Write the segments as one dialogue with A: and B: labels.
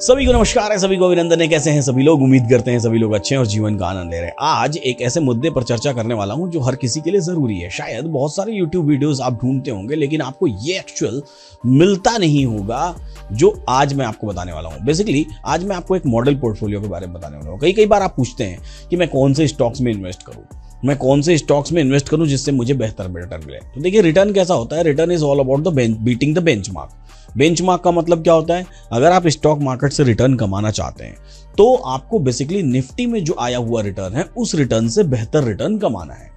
A: सभी को नमस्कार है, सभी को अभिनंदन है। कैसे हैं सभी लोग? उम्मीद करते हैं सभी लोग अच्छे हैं और जीवन का आनंद ले रहे हैं। आज एक ऐसे मुद्दे पर चर्चा करने वाला हूं जो हर किसी के लिए जरूरी है। शायद बहुत सारे YouTube वीडियोस आप ढूंढते होंगे लेकिन आपको ये एक्चुअल मिलता नहीं होगा जो आज मैं आपको बताने वाला हूं। बेसिकली आज मैं आपको एक मॉडल पोर्टफोलियो के बारे में बताने वाला हूं। कई बार आप पूछते हैं कि मैं कौन से स्टॉक्स में इन्वेस्ट करूं, मैं कौन से स्टॉक्स में इन्वेस्ट करूं जिससे मुझे बेहतर रिटर्न मिले। तो देखिए, रिटर्न कैसा होता है? Return is all about the beating the benchmark. Benchmark का मतलब क्या होता है? अगर आप स्टॉक मार्केट से रिटर्न कमाना चाहते हैं तो आपको बेसिकली निफ्टी में जो आया हुआ रिटर्न है उस रिटर्न से बेहतर रिटर्न कमाना है।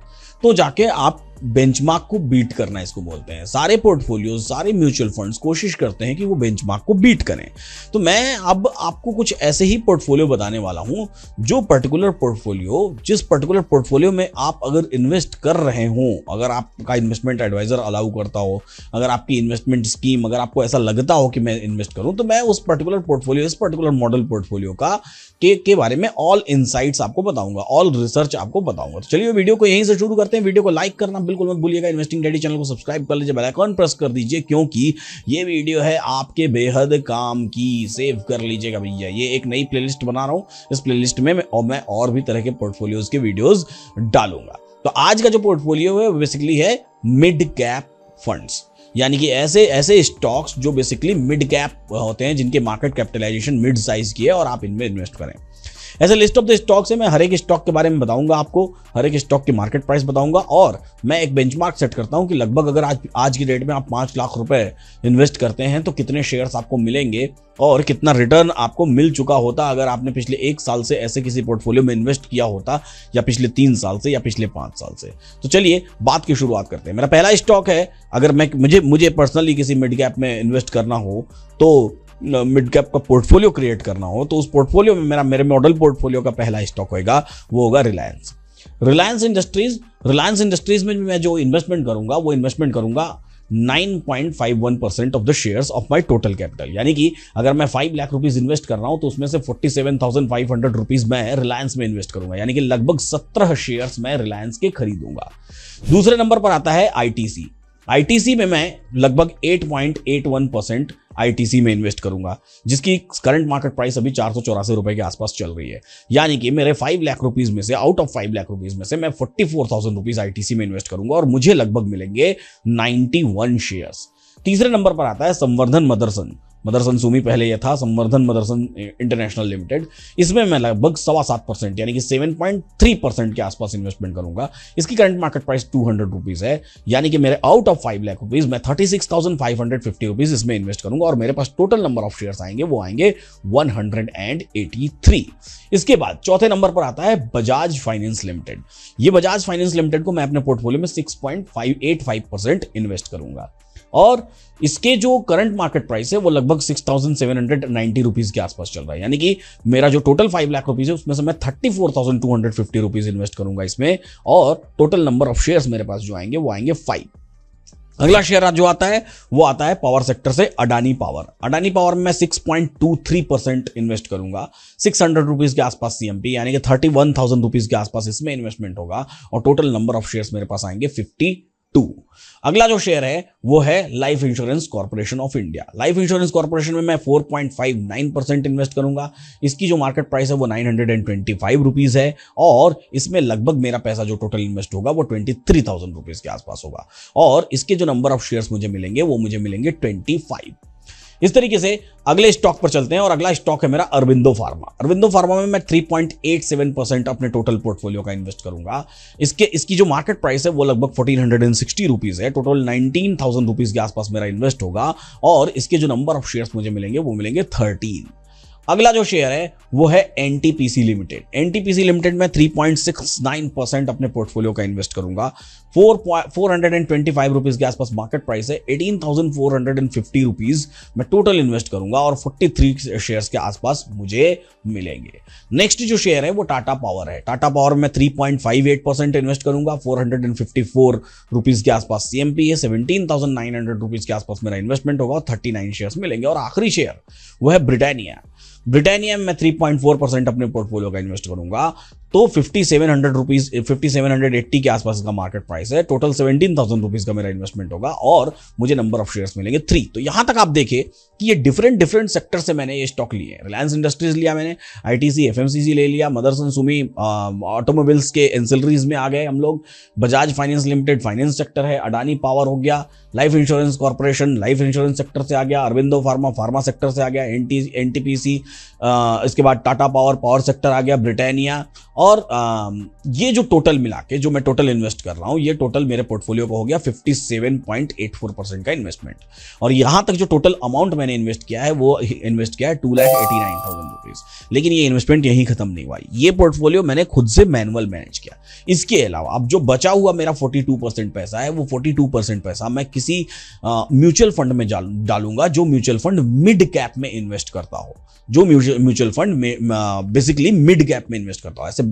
A: तो जाके आप बेंचमार्क को बीट करना इसको बोलते हैं। सारे पोर्टफोलियो, सारे म्यूचुअल फंड्स कोशिश करते हैं कि वो बेंचमार्क को बीट करें। तो मैं अब आपको कुछ ऐसे ही पोर्टफोलियो बताने वाला हूं जो जिस पर्टिकुलर पोर्टफोलियो में आप अगर इन्वेस्ट कर रहे हो, अगर आपका इन्वेस्टमेंट एडवाइजर अलाउ करता हो, अगर आपकी इन्वेस्टमेंट स्कीम, अगर आपको ऐसा लगता हो कि मैं इन्वेस्ट करूं, तो मैं उस पर्टिकुलर पोर्टफोलियो, इस पर्टिकुलर मॉडल पोर्टफोलियो के बारे में ऑल इनसाइट्स आपको बताऊंगा, ऑल रिसर्च आपको बताऊंगा। तो चलिए वीडियो को यहीं से शुरू करते हैं। वीडियो को लाइक करना बिल्कुल मत भूलिएगा। इन्वेस्टिंग डैडी चैनल को सब्सक्राइब कर लीजिए, बेल आइकन प्रेस कर दीजिए क्योंकि ये वीडियो है आपके बेहद काम की। सेव कर लीजिएगा भैया। ये एक नई प्लेलिस्ट बना रहा हूं। इस प्लेलिस्ट में मैं और भी तरह के पोर्टफोलियोज के वीडियोस डालूंगा। तो आज का जो पोर्टफोलियो है वो बेसिकली है मिड कैप फंड्स, यानी कि ऐसे स्टॉक्स जो बेसिकली मिड कैप होते हैं, जिनके मार्केट कैपिटलाइजेशन मिड साइज की है और आप इनमें इन्वेस्ट करें। ऐसे लिस्ट ऑफ द स्टॉक्स है। मैं हर एक स्टॉक के बारे में बताऊंगा आपको, हर एक स्टॉक की मार्केट प्राइस बताऊंगा और मैं एक बेंचमार्क सेट करता हूं कि लगभग अगर आज की डेट में आप 5 लाख रुपए इन्वेस्ट करते हैं तो कितने शेयर्स आपको मिलेंगे और कितना रिटर्न आपको मिल चुका होता अगर आपने पिछले 1 साल से ऐसे किसी पोर्टफोलियो में इन्वेस्ट किया होता, या पिछले 3 साल से, या पिछले 5 साल से। तो चलिए बात की शुरुआत करते हैं। मेरा पहला स्टॉक है, अगर मुझे पर्सनली किसी मिड कैप में इन्वेस्ट करना हो, तो मिड कैप का पोर्टफोलियो क्रिएट करना हो, तो उस पोर्टफोलियो में मेरे मॉडल पोर्टफोलियो का पहला स्टॉक होगा, वो होगा रिलायंस इंडस्ट्रीज में मैं जो इन्वेस्टमेंट करूंगा वो इन्वेस्टमेंट करूंगा 9.51% of the shares of my total capital. यानी कि अगर मैं 5 लाख रुपीज इन्वेस्ट कर रहा हूं तो उसमें से 47,500 रुपीज मैं रिलायंस में इन्वेस्ट करूंगा, यानी कि लगभग 17 शेयर्स मैं रिलायंस के खरीदूंगा। दूसरे नंबर पर आता है आईटीसी में मैं लगभग 8.81% आईटीसी में इन्वेस्ट करूंगा, जिसकी करंट मार्केट प्राइस अभी 484 रुपए के आसपास चल रही है। यानी कि मेरे 5 लाख रुपीज में से, आउट ऑफ 5 लाख रुपीज में से मैं 44,000 रुपीज आईटीसी में इन्वेस्ट करूंगा और मुझे लगभग मिलेंगे 91 शेयर्स। तीसरे नंबर पर आता है संवर्धन मदरसन सुमी, पहले यह था संवर्धन मदरसन इंटरनेशनल लिमिटेड। इसमें मैं लगभग 7.25% यानी कि 7.3% के आसपास इन्वेस्टमेंट करूंगा। इसकी करंट मार्केट प्राइस 200 रुपीज है, यानी कि मेरे आउट ऑफ 5 लाख रुपीज मैं 36,550 रुपीज इसमें इन्वेस्ट करूंगा और मेरे पास टोटल नंबर ऑफ शेयर्स आएंगे, वो आएंगे 183। इसके बाद चौथे नंबर पर आता है बजाज फाइनेंस लिमिटेड। ये बजाज फाइनेंस लिमिटेड को मैं अपने पोर्टफोलियो में 6.585% इन्वेस्ट करूंगा और इसके जो करंट मार्केट प्राइस है वो लगभग 6,790 रुपीज के आसपास चल रहा है। यानी कि मेरा जो टोटल 5 लाख रुपीज है उसमें से मैं 34,250 रुपीज इन्वेस्ट करूंगा इसमें और टोटल नंबर ऑफ शेयर्स मेरे पास जो आएंगे वो आएंगे 5। अगला शेयर जो आता है वो आता है पावर सेक्टर से अडानी पावर में मैं 6.23% इन्वेस्ट करूंगा। 600 रुपीज के आसपास सीएमपी, यानी कि 31,000 रुपीज के आसपास इसमें इन्वेस्टमेंट होगा और टोटल नंबर ऑफ शेयर्स मेरे पास आएंगे 52। अगला जो शेयर है वो है life insurance corporation of India. Life insurance corporation में मैं 4.59% इन्वेस्ट करूंगा। इसकी जो मार्केट प्राइस है वो 925 रुपीज है और इसमें लगभग मेरा पैसा जो टोटल इन्वेस्ट होगा वो 23,000 रुपीज के आसपास होगा और इसके जो नंबर ऑफ शेयर्स मुझे मिलेंगे वो मुझे मिलेंगे 25। इस तरीके से अगले स्टॉक पर चलते हैं और अगला स्टॉक है मेरा अरविंदो फार्मा में मैं 3.87% अपने टोटल पोर्टफोलियो का इन्वेस्ट करूंगा। इसकी जो मार्केट प्राइस है वो लगभग 1460 रुपीज है। टोटल 19,000 रुपीज के आसपास मेरा इन्वेस्ट होगा और इसके जो नंबर ऑफ शेयर्स मुझे मिलेंगे वो मिलेंगे 13। अगला जो शेयर है वो है एनटीपीसी लिमिटेड में 3.69% अपने पोर्टफोलियो का इन्वेस्ट करूंगा। 425 रुपीज के आसपास मार्केट प्राइस है। 18,450 रुपीज मैं टोटल इन्वेस्ट करूंगा और 43 शेयर्स के आसपास मुझे मिलेंगे। नेक्स्ट जो शेयर है वो टाटा पावर में 3.58% इन्वेस्ट करूंगा। 454 रुपीज के आसपास सीएमपी है। 17,900 रुपीज के आसपास मेरा इन्वेस्टमेंट होगा और 39 शेयर्स मिलेंगे। और आखिरी शेयर वो है ब्रिटानिया में मैं 3.4% अपने पोर्टफोलियो का इन्वेस्ट करूंगा। तो 5700 रुपीज 5780 के आसपास का मार्केट प्राइस है। टोटल 17,000 रुपीज का मेरा इन्वेस्टमेंट होगा और मुझे नंबर ऑफ शेयर्स मिलेंगे 3। तो यहां तक आप देखें कि ये डिफरेंट सेक्टर से मैंने ये स्टॉक लिए हैं। रिलायंस इंडस्ट्रीज लिया मैंने, आईटीसी एफएमसीजी ले लिया, मदरसन सुमी ऑटोमोबाइल्स के एंसिलरीज में आ गए हम लोग, Bajaj finance limited finance sector है, अडानी पावर हो गया, life insurance corporation life insurance sector से आ गया, अरविंदो फार्मा सेक्टर से आ गया, एनटीपीसी, इसके बाद टाटा पावर सेक्टर आ गया, ब्रिटानिया। और ये जो टोटल मिला के जो मैं टोटल इन्वेस्ट कर रहा हूं, ये टोटल मेरे पोर्टफोलियो को हो गया 57.84% का इन्वेस्टमेंट। और यहां तक जो टोटल अमाउंट मैंने इन्वेस्ट किया है वो इन्वेस्ट किया है 2,89,000 रुपीज। लेकिन ये इन्वेस्टमेंट यहीं खत्म नहीं हुआ, ये पोर्टफोलियो मैंने खुद से मैनुअल मैनेज किया। इसके अलावा अब जो बचा हुआ मेरा 42% पैसा है, वो 42% पैसा मैं किसी म्यूचुअल फंड में डालूंगा, जो म्यूचुअल फंड मिड कैप में इन्वेस्ट करता हो, जो म्यूचुअल फंड में बेसिकली मिड कैप में इन्वेस्ट करता हो। ऐसे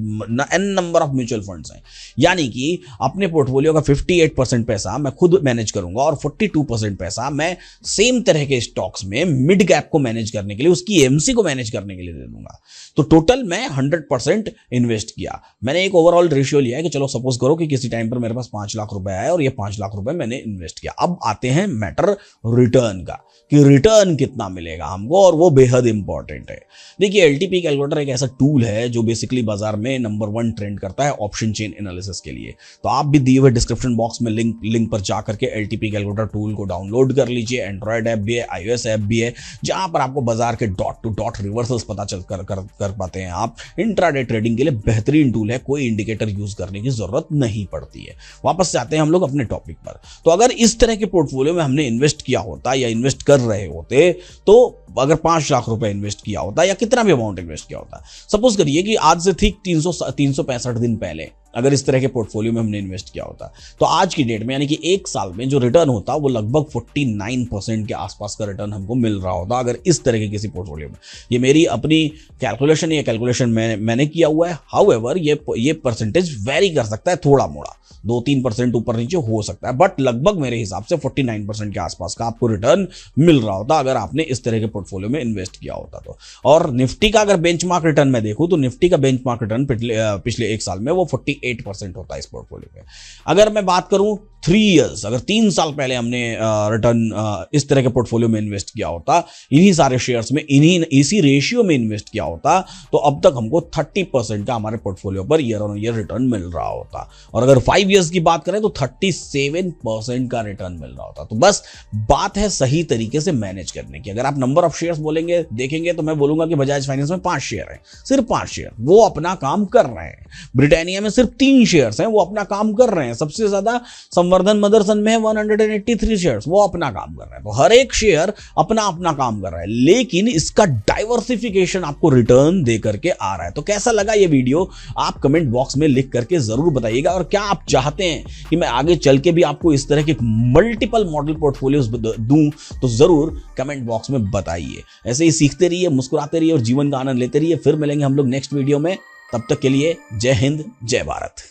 A: an number of mutual funds हैं, यानी कि अपने पोर्टफोलियो का 58% पैसा मैं खुद मैनेज करूंगा और 42% पैसा मैं सेम तरह के स्टॉक्स में मिड कैप को मैनेज करने के लिए, उसकी एमसी को मैनेज करने के लिए दे दूंगा। तो टोटल मैं 100% इन्वेस्ट किया। मैंने एक ओवरऑल रेशियो लिया है कि चलो सपोज करो कि किसी टाइम पर मेरे पास 5 लाख रुपए आया और ये 5 लाख रुपए मैंने इन्वेस्ट किया। अब आते हैं मैटर रिटर्न का, कि रिटर्न कितना मिलेगा हमको, और वो बेहद इंपॉर्टेंट है। देखिए, एलटीपी कैलकुलेटर एक ऐसा टूल है जो बेसिकली बाजार में नंबर 1 ट्रेंड करता है ऑप्शन चेन एनालिसिस के लिए। तो आप भी दिए हुए डिस्क्रिप्शन बॉक्स में लिंक पर जाकर के एलटीपी कैलकुलेटर टूल को डाउनलोड कर लीजिए। एंड्रॉयड ऐप भी है, iOS ऐप भी है, जहां पर आपको बाजार के डॉट टू डॉट रिवर्सल्स पता चल कर पाते हैं। आप इंट्राडे ट्रेडिंग के लिए बेहतरीन टूल है, कोई इंडिकेटर यूज करने की जरूरत नहीं पड़ती है। वापस से आते हैं हम लोग अपने टॉपिक पर। तो अगर इस तरह के पोर्टफोलियो में हमने इन्वेस्ट किया होता या इन्वेस्ट कर रहे होते, तो अगर 5 लाख रुपए इन्वेस्ट किया होता या कितना भी अमाउंट इन्वेस्ट किया होता, सपोज करिए कि आज से ठीक 365 दिन पहले अगर इस तरह के पोर्टफोलियो में हमने इन्वेस्ट किया होता, तो आज की डेट में यानी कि 1 साल में जो रिटर्न होता वो लगभग 49% के आसपास का रिटर्न हमको मिल रहा होता, अगर इस तरह के किसी पोर्टफोलियो में। ये मेरी अपनी कैलकुलेशन मैंने किया हुआ है। हाउएवर ये परसेंटेज वेरी कर सकता है, थोड़ा मोड़ा 2-3% ऊपर नीचे हो सकता है, बट लगभग मेरे हिसाब से 49% के आसपास का आपको रिटर्न मिल रहा होता अगर आपने इस तरह के पोर्टफोलियो में इन्वेस्ट किया होता तो। और निफ्टी का अगर बेंचमार्क रिटर्न मैं देखूं तो निफ्टी का बेंचमार्क रिटर्न पिछले 1 साल में वो 48% होता है इस पोर्टफोलियो में। अगर मैं बात करूं 3 इयर्स, अगर 3 साल पहले हमने रिटर्न इस तरह के पोर्टफोलियो में इन्वेस्ट किया होता, इन्हीं सारे शेयर्स में इसी रेशियो में इन्वेस्ट किया होता, तो अब तक हमको 30% का हमारे पोर्टफोलियो पर ईयर ऑन ईयर रिटर्न मिल रहा होता। और अगर 5 इयर्स की बात करें तो 37% का रिटर्न मिल रहा होता। तो बस बात है सही तरीके से मैनेज करने की। अगर आप नंबर ऑफ शेयर्स बोलेंगे देखेंगे तो मैं बोलूंगा कि बजाज फाइनेंस में 5 शेयर हैं, सिर्फ 5 शेयर, वो अपना काम कर रहे हैं। ब्रिटानिया में सिर्फ 3 शेयर्स हैं, वो अपना काम कर रहे हैं। सबसे ज्यादा संवर्धन मदरसन में है 183 शेयर्स, वो अपना काम कर रहे हैं। तो हर एक शेयर अपना अपना काम कर रहा है, लेकिन इसका डाइवर्सिफिकेशन आपको रिटर्न दे करके आ रहा है। तो कैसा लगा ये वीडियो आप कमेंट बॉक्स में लिख करके जरूर बताइएगा। और क्या आप चाहते हैं कि मैं आगे चल के भी आपको इस तरह के मल्टीपल मॉडल पोर्टफोलियोज दूं, तो जरूर कमेंट बॉक्स में बताइए। ऐसे ही सीखते रहिए, मुस्कुराते रहिए और जीवन का आनंद लेते रहिए। फिर मिलेंगे हम लोग नेक्स्ट वीडियो में, तब तक के लिए जय हिंद, जय भारत।